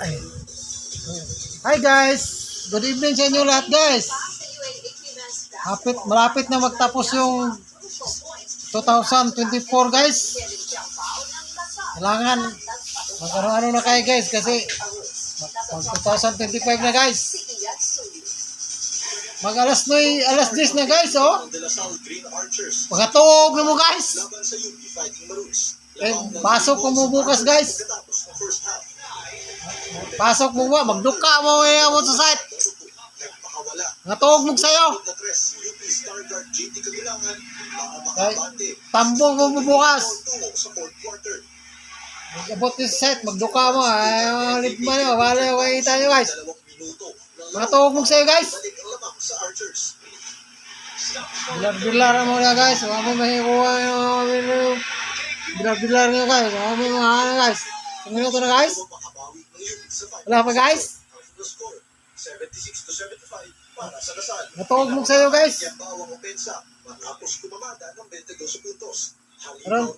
Hi guys! Good evening sa inyo lahat guys! Malapit na magtapos yung 2024 guys. Kailangan magkaroon na kayo guys kasi mag 2025 na guys. Mag alas 10 na guys oh. Pagkatuog na mo guys. Pasok mo bukas guys. Pasok mo ba? Magduka mo mo sa site. Natuog mo sa'yo. Tambong mo bukas. Abot yung site. Magduka mo. Litman nyo. Bale, wakita nyo guys. Natuog mo sa'yo guys. Bilar-bilar mo na guys. Wala mo mahikuha yung bilar-bilar nyo guys. Wala mo mahana guys. Isang minuto na guys. Wala pa guys. 76 to 75 para sa Lasal. Natuog mo sa'yo guys. Bawang opensa matapos kumamada ng 22 puntos. Aron.